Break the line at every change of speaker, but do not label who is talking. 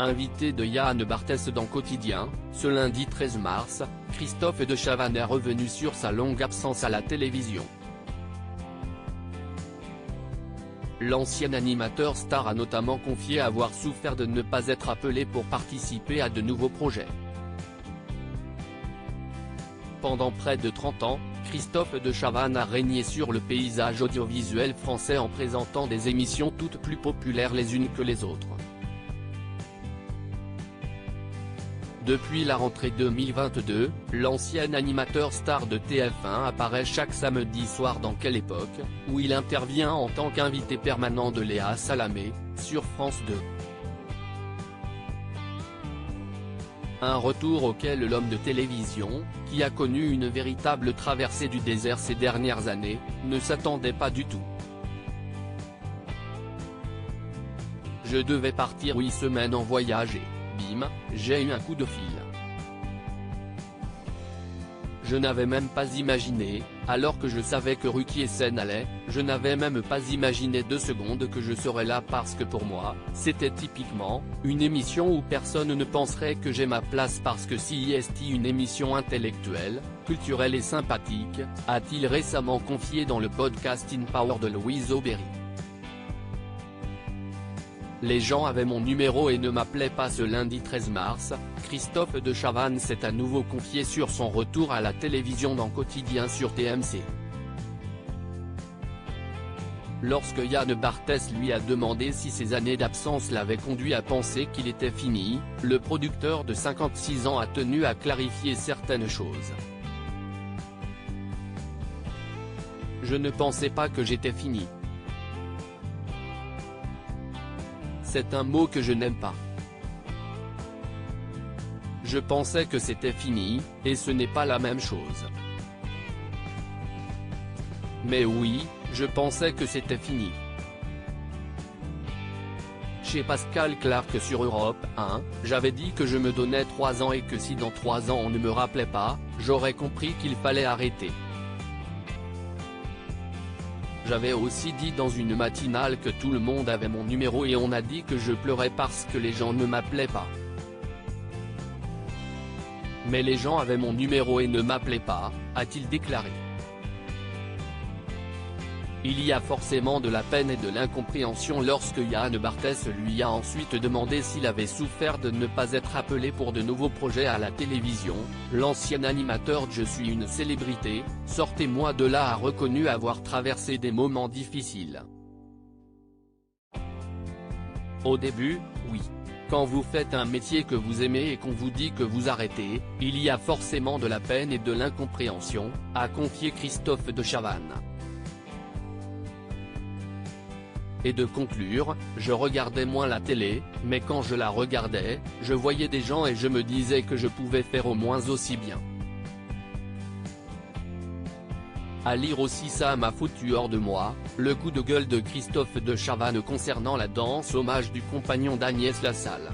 Invité de Yann Barthès dans Quotidien, ce lundi 13 mars, Christophe de Chavannes est revenu sur sa longue absence à la télévision. L'ancien animateur star a notamment confié avoir souffert de ne pas être appelé pour participer à de nouveaux projets. Pendant près de 30 ans, Christophe de Chavannes a régné sur le paysage audiovisuel français en présentant des émissions toutes plus populaires les unes que les autres. Depuis la rentrée 2022, l'ancien animateur star de TF1 apparaît chaque samedi soir dans Quelle époque, où il intervient en tant qu'invité permanent de Léa Salamé, sur France 2. Un retour auquel l'homme de télévision, qui a connu une véritable traversée du désert ces dernières années, ne s'attendait pas du tout. Je devais partir 8 semaines en voyage et, bim, j'ai eu un coup de fil. Je n'avais même pas imaginé, alors que je savais que Ruquier s'en allait, je n'avais même pas imaginé 2 secondes que je serais là parce que pour moi, c'était typiquement, une émission où personne ne penserait que j'ai ma place parce que si est une émission intellectuelle, culturelle et sympathique, a-t-il récemment confié dans le podcast In Power de Louise Aubéry. Les gens avaient mon numéro et ne m'appelaient pas. Ce lundi 13 mars, Christophe de Chavannes s'est à nouveau confié sur son retour à la télévision dans Quotidien sur TMC. Lorsque Yann Barthès lui a demandé si ses années d'absence l'avaient conduit à penser qu'il était fini, le producteur de 56 ans a tenu à clarifier certaines choses. Je ne pensais pas que j'étais fini. C'est un mot que je n'aime pas. Je pensais que c'était fini, et ce n'est pas la même chose. Mais oui, je pensais que c'était fini. Chez Pascal Clark sur Europe 1, j'avais dit que je me donnais 3 ans et que si dans 3 ans on ne me rappelait pas, j'aurais compris qu'il fallait arrêter. J'avais aussi dit dans une matinale que tout le monde avait mon numéro et on a dit que je pleurais parce que les gens ne m'appelaient pas. Mais les gens avaient mon numéro et ne m'appelaient pas, a-t-il déclaré. Il y a forcément de la peine et de l'incompréhension lorsque Yann Barthès lui a ensuite demandé s'il avait souffert de ne pas être appelé pour de nouveaux projets à la télévision. L'ancien animateur de Je suis une célébrité, sortez-moi de là a reconnu avoir traversé des moments difficiles. Au début, oui. Quand vous faites un métier que vous aimez et qu'on vous dit que vous arrêtez, il y a forcément de la peine et de l'incompréhension, a confié Christophe de Chavannes. Et de conclure, je regardais moins la télé, mais quand je la regardais, je voyais des gens et je me disais que je pouvais faire au moins aussi bien. À lire aussi ça m'a foutu hors de moi, le coup de gueule de Christophe de Chavannes concernant la danse hommage du compagnon d'Agnès Lassalle.